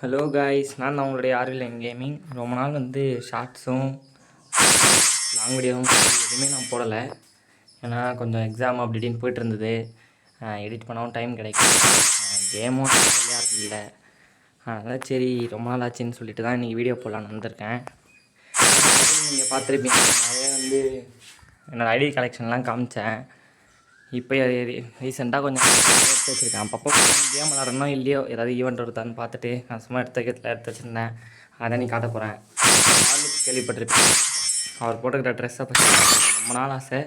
Hello guys, நான் தான் உங்களுடைய ஆர்வில் கேமிங். ரொம்ப நாள் வந்து ஷார்ட்ஸும் லாங் வீடியோவும் எதுவுமே நான் போடலை. ஏன்னா கொஞ்சம் எக்ஸாம் அப்படி இப்படின்னு போய்ட்டு இருந்தது. எடிட் பண்ணவும் டைம் கிடைக்கும், கேமும் விளையாடுறது இல்லை. அதனால் சரி ரொம்ப நாள் ஆச்சுன்னு சொல்லிட்டு தான் இன்றைக்கி வீடியோ போடலான்னு வந்திருக்கேன். நீங்கள் பார்த்துருப்பீங்க, நிறைய வந்து என்னோடய ஐடி கலெக்ஷன்லாம் காமிச்சேன். இப்போ ரீசெண்டாக கொஞ்சம் எடுத்து வச்சுருக்கேன். அப்பப்போ கேம் விளாட்றனோ இல்லையோ, ஏதாவது ஈவெண்ட் வருதான்னு பார்த்துட்டு நான் சும்மா எடுத்து வச்சுருந்தேன். அதை நீ காட்ட போகிறேன். கேள்விப்பட்டிருப்பேன், அவர் போட்டுக்கிற ட்ரெஸ்ஸை பற்றி ரொம்ப நாள் ஆசை.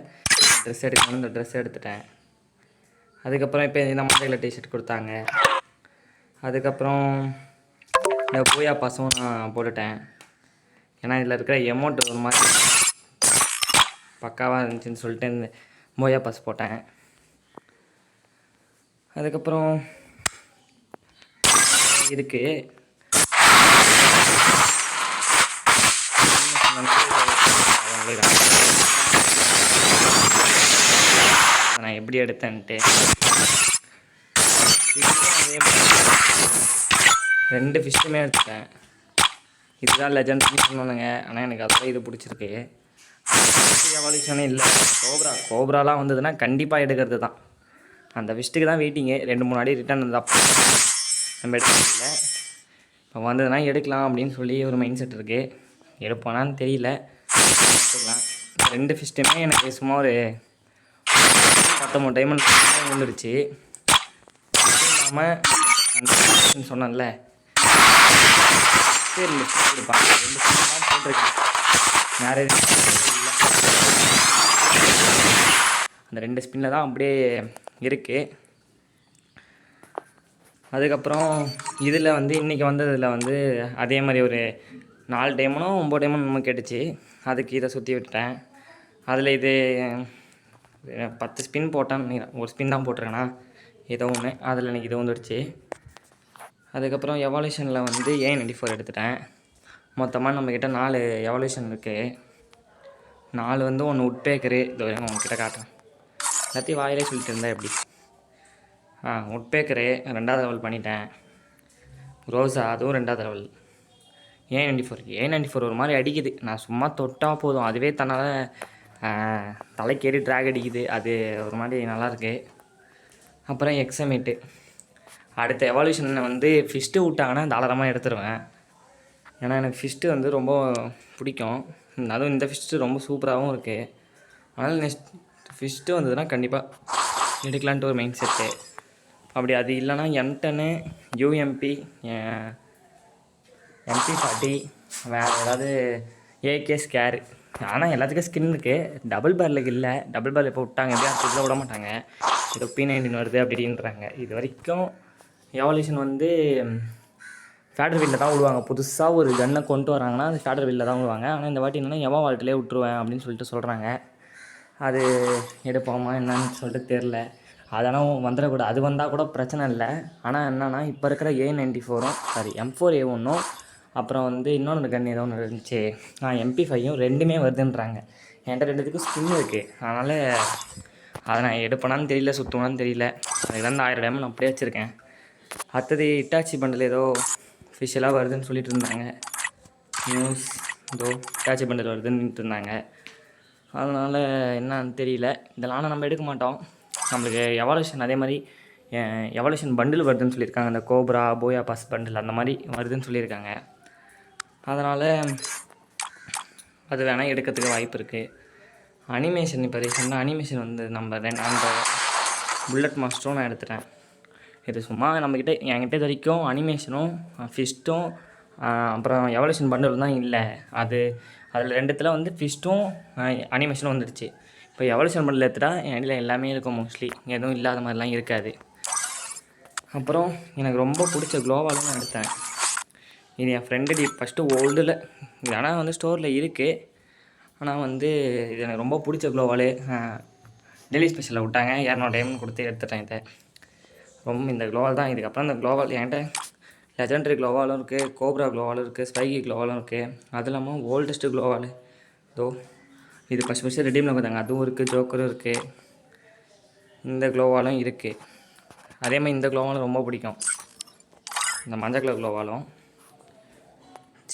ட்ரெஸ் எடுக்கணும்னு இந்த ட்ரெஸ் எடுத்துட்டேன். அதுக்கப்புறம் இப்போ இந்த மாதிரி டிஷர்ட் கொடுத்தாங்க. அதுக்கப்புறம் இந்த பூயா பாஸும் நான் போட்டுட்டேன். ஏன்னா இதில் இருக்கிற எமௌண்ட் ஒரு மாதிரி பக்காவாக இருந்துச்சுன்னு சொல்லிட்டு இந்த பூயா பாஸ் போட்டேன். அதுக்கப்புறம் இருக்குது நான் எப்படி எடுத்தேன்ட்டு 2 ஃபிஷ்ஷுமே எடுத்துட்டேன். இதுதான் லெஜண்ட்னு சொன்னானுங்க, ஆனால் எனக்கு அதெல்லாம் இது பிடிச்சிருக்கு. எவல்யூஷனே இல்லை. கோப்ராலாம் வந்ததுன்னா கண்டிப்பாக எடுக்கிறது தான். அந்த ஃபிஷ்ட்டுக்கு தான் வெயிட்டிங்கு. 2-3 அடி ரிட்டர்ன் வந்தால் நம்ம எடுக்கல. இப்போ வந்ததுன்னா எடுக்கலாம் அப்படின்னு சொல்லி ஒரு மைண்ட் செட் இருக்குது. எடுப்போனான்னு தெரியல, எடுத்துக்கலாம். 2 ஃபிஷ்ட்டுமே எனக்கு சும்மா ஒரு 19 டைமண்ட் வந்துடுச்சு. இல்லாமல் அந்த சொன்னேன்ல, 2 ஃபிஷ் கொடுப்பாங்க. 2 ஃபிஷ் தான் போட்டிருக்கேன், வேறு எதுவும் இல்லை. அந்த 2 ஸ்பின்னில் தான் அப்படியே இருக்குது. அதுக்கப்புறம் இதில் வந்து இன்றைக்கி வந்ததில் வந்து அதே மாதிரி ஒரு 4 டைமனோ 9 டைமனோ நம்ம கேட்டுச்சு. அதுக்கு இதை சுற்றி விட்டுட்டேன். அதில் இது 10 ஸ்பின் போட்டேன்னு ஒரு ஸ்பின் தான் போட்டிருக்கேன்னா ஏதோ ஒன்று, அதில் எனக்கு இது வந்துடுச்சு. அதுக்கப்புறம் எவல்யூஷனில் வந்து A94 எடுத்துட்டேன். மொத்தமாக நம்மக்கிட்ட 4 எவல்யூஷன் இருக்குது. 4 வந்து 1 உட்பேக்கரு. இது உங்ககிட்ட காட்டுறேன், எல்லாத்தையும் வாயிலே சொல்லிட்டு இருந்தால் எப்படி. உட்பேக்கரு 2வது லெவல் பண்ணிட்டேன். ரோஸா அதுவும் 2வது லெவல். A94 ஒரு மாதிரி அடிக்குது. நான் சும்மா தொட்டால் போதும், அதுவே தன்னால் தலைக்கேறி ட்ராக் அடிக்குது. அது ஒரு மாதிரி நல்லாயிருக்கு. அப்புறம் எக்ஸமேட்டு அடுத்த எவல்யூஷனில் வந்து ஃபிஷ்ட்டு விட்டாங்கன்னா தாராளமாக எடுத்துருவேன். ஏன்னா எனக்கு ஃபிஷ்ட்டு வந்து ரொம்ப பிடிக்கும். அதுவும் இந்த ஃபிஷ்ட்டு ரொம்ப சூப்பராகவும் இருக்குது. அதனால் நெக்ஸ்ட் ஃபிஷ்ட்டு வந்ததுன்னா கண்டிப்பாக எடுக்கலான்ட்டு ஒரு மைண்ட் செட்டு. அப்படி அது இல்லைனா M10 UMP MP40 வேறு ஏதாவது AK ஸ்கேரு. ஆனால் எல்லாத்துக்கும் ஸ்கின் இருக்குது, டபுள் பேரலுக்கு இல்லை. டபுள் பேரல் இப்போ விட்டாங்க, எப்படியா அடுத்ததில் விட மாட்டாங்க. ஏதோ P90 வருது அப்படின்றாங்க. இது வரைக்கும் எவல்யூஷன் வந்து ஃபேடர் வீலில் தான் விடுவாங்க. புதுசாக ஒரு கன்னை கொண்டு வராங்கன்னா அது ஃபேடர் வீலில் தான் விடுவாங்க. ஆனால் இந்த வாட்டி என்னென்னா எவன் வால்ட்டிலே விட்டுருவேன் அப்படின்னு சொல்லிட்டு சொல்கிறாங்க. அது எடுப்போமா என்னன்னு சொல்லிட்டு தெரில. அதனால் வந்துடக்கூடாது. அது வந்தால் கூட பிரச்சனை இல்லை. ஆனால் என்னென்னா இப்போ இருக்கிற A94ம் M4A1 அப்புறம் வந்து இன்னொன்று கன் ஏதோ ஒன்று இருந்துச்சு, MP5யும் 2மே வருதுன்றாங்க. என்கிட்ட 2த்துக்கும் ஸ்கின் இருக்குது. அதனால் அதை நான் எடுப்பேனான்னு தெரியல, சுற்றுவான்னு தெரியல. அதுக்கு தான் 1000 டைமண்ட் அப்படியே வச்சுருக்கேன். அடுத்தது இட்டாச்சி பண்டில் ஏதோ ஃபிஷ்ஷெல்லாம் வருதுன்னு சொல்லிட்டு இருந்தாங்க. நியூஸ் ஏதோ இட்டாச்சி பண்டில் வருதுன்னுட்டு இருந்தாங்க. அதனால் என்னன்னு தெரியல. இதெல்லாம் நம்ம எடுக்க மாட்டோம். நம்மளுக்கு எவல்யூஷன் அதே மாதிரி எவல்யூஷன் பண்டில் வருதுன்னு சொல்லியிருக்காங்க. இந்த கோப்ரா போயா பாஸ் பண்டில் அந்த மாதிரி வருதுன்னு சொல்லியிருக்காங்க. அதனால் அது வேணால் எடுக்கிறதுக்கு வாய்ப்பு இருக்குது. அனிமேஷன் இப்போ ரீசெண்டாக அனிமேஷன் வந்து நம்ம அந்த புல்லட் மாஸ்டரும் நான் எடுத்துட்டேன். இது சும்மா நம்மக்கிட்ட என்கிட்ட இது வரைக்கும் அனிமேஷனும் ஃபிஷ்ட்டும் அப்புறம் எவல்யூஷன் பண்டில் தான் இல்லை. அதில் 2த்தில் வந்து ஃபிஷ்ட்டும் அனிமேஷனும் வந்துடுச்சு. இப்போ எவல்யூஷன் பண்டில் எடுத்துட்டா என்கிட்ட எல்லாமே இருக்கும். மோஸ்ட்லி எதுவும் இல்லாத மாதிரிலாம் இருக்காது. அப்புறம் எனக்கு ரொம்ப பிடிச்ச க்ளோவாலும் நான் எடுத்தேன். இது என் ஃப்ரெண்டு ஃபஸ்ட்டு ஓல்டில் இது, ஆனால் வந்து ஸ்டோரில் இருக்குது. ஆனால் வந்து இது எனக்கு ரொம்ப பிடிச்ச க்ளோவால் டெய்லி ஸ்பெஷலில் விட்டாங்க. 200 டைமண்ட் கொடுத்து எடுத்துட்டேன். இதை ரொம்ப இந்த க்ளோவால் தான். இதுக்கப்புறம் இந்த க்ளோவால் என்கிட்ட லெஜெண்டரி க்ளோவாலும் இருக்குது, கோப்ரா க்ளோவாலும் இருக்குது, ஸ்பைகி க்ளோவாலும் இருக்குது. அது இல்லாமல் ஓல்டஸ்ட்டு க்ளோவால் இதோ இது ஃபஸ்ட்டு ரெடீமில் கொடுத்தாங்க, அதுவும் இருக்குது. ஜோக்கரும் இருக்குது. இந்த க்ளோவாலும் இருக்குது. அதே மாதிரி இந்த க்ளோவாலும் ரொம்ப பிடிக்கும், இந்த மஞ்சள் கலர் க்ளோவாலும்.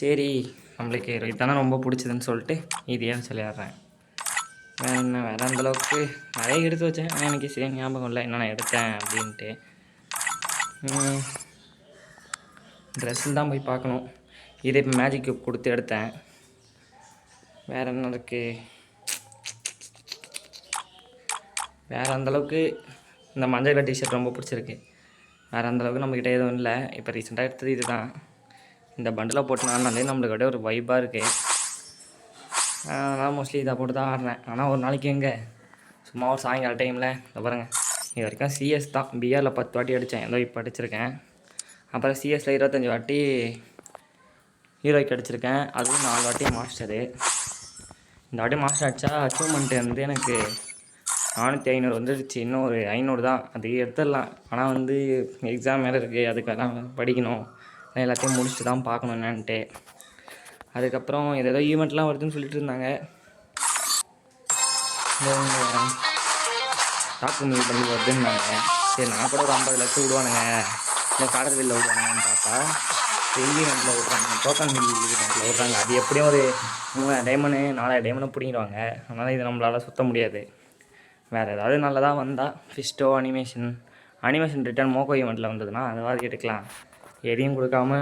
சரி நம்மளுக்கு இதுதானே ரொம்ப பிடிச்சதுன்னு சொல்லிட்டு இதையே சொல்லிடுறேன். வேறு என்ன, வேறு அந்தளவுக்கு நிறைய எடுத்து வச்சேன். ஆனால் எனக்கு சரியாக ஞாபகம் இல்லை என்னென்ன எடுத்தேன் அப்படின்ட்டு. ட்ரெஸ்ஸில் தான் போய் பார்க்கணும். இதை இப்போ மேஜிக் கியூப் கொடுத்து எடுத்தேன். வேறு என்ன இருக்குது, வேறு அந்தளவுக்கு இந்த மஞ்சள் கலர் டிஷர்ட் ரொம்ப பிடிச்சிருக்கு. வேறு அந்தளவுக்கு நம்மக்கிட்ட எதுவும் இல்லை. இப்போ ரீசெண்டாக எடுத்தது இது தான். இந்த பண்டில் போட்டுனாலே நம்மளுக்கு அப்படியே ஒரு வைப்பாக இருக்குது. அதனால் மோஸ்ட்லி இதை போட்டு தான் ஆடுறேன். ஆனால் ஒரு நாளைக்கு எங்கே சும்மா ஒரு சாயங்கால டைமில் இதை பாருங்கள், இது வரைக்கும் சிஎஸ் தான். பிஆரில் 10 வாட்டி அடித்தேன், ஏதோ இப்போ அடிச்சிருக்கேன். அப்புறம் சிஎஸில் 25 வாட்டி ஹீரோய்க்கு அடிச்சிருக்கேன், அதுவும் 4 வாட்டி மாஸ்டரு. இந்த வாட்டி மாஸ்டர் அடித்தா அச்சீவ்மெண்ட்டு வந்து எனக்கு 400-500 வந்துடுச்சு. இன்னும் ஒரு 500 தான், அது எடுத்துடலாம். ஆனால் வந்து எக்ஸாம் வேறு இருக்குது, அதுக்கெல்லாம் படிக்கணும். எல்லாத்தையும் முடிச்சுட்டு தான் பார்க்கணும் என்னான்ட்டு. அதுக்கப்புறம் ஏதோ ஈவெண்ட்லாம் வருதுன்னு சொல்லிட்டு இருந்தாங்க. டாக்குமெண்ட் பண்ணி வருதுன்னாங்க. சரி நான் கூட ஒரு 50 லட்சம் விடுவானுங்க, இல்லை காடர்வில் விடுவானுங்கன்னு பார்த்தா ஈவெண்ட்டில் விட்றாங்க, டோக்கன் ஈவெண்ட்டில் விட்றாங்க. அது எப்படியும் ஒரு 3000 டைமண்டு 4000 டைமண்டு பிடிங்கிடுவாங்க. அதனால் இது நம்மளால் சுற்ற முடியாது. வேறு ஏதாவது நல்லதாக வந்தால் ஃபிஸ்டோ அனிமேஷன் ரிட்டர்ன் மோக்கோ ஈவெண்ட்டில் வந்ததுன்னா அதாவது எடுக்கலாம். எதையும் கொடுக்காம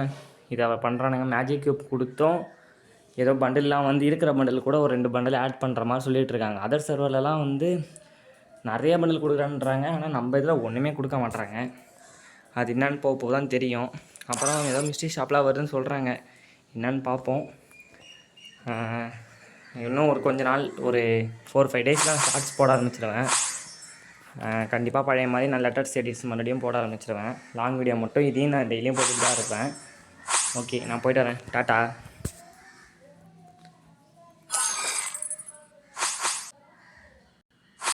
இதை பண்ணுறானுங்க. மேஜிக் கியூப் கொடுத்தோம், ஏதோ பண்டில்லாம் வந்து இருக்கிற பண்டில் கூட ஒரு 2 பண்டில் ஆட் பண்ணுற மாதிரி சொல்லிகிட்டு இருக்காங்க. அதர் சர்வர்லலாம் வந்து நிறைய பண்டில் கொடுக்குறான்றாங்க. ஆனால் நம்ம இதில் ஒன்றுமே கொடுக்க மாட்றாங்க. அது என்னன்னு போக தான் தெரியும். அப்புறம் ஏதோ மிஸ்ட்ரி ஷாப்லாம் வருதுன்னு சொல்கிறாங்க, என்னன்னு பார்ப்போம். இன்னும் ஒரு கொஞ்ச நாள், ஒரு 4-5 டேஸ்லாம் ஷார்ட்ஸ் போட ஆரம்பிச்சிடுவேன். கண்டிப்பாக பழைய மாதிரி நான் லெட்டர் ஸ்டடீஸ் மறுபடியும் போட ஆரம்பிச்சிடுவேன். லாங் வீடியோ மட்டும் இதையும் நான் டெய்லியும் போட்டுட்டு தான் இருப்பேன். ஓகே, நான் போய்ட்டு வரேன். டாட்டா.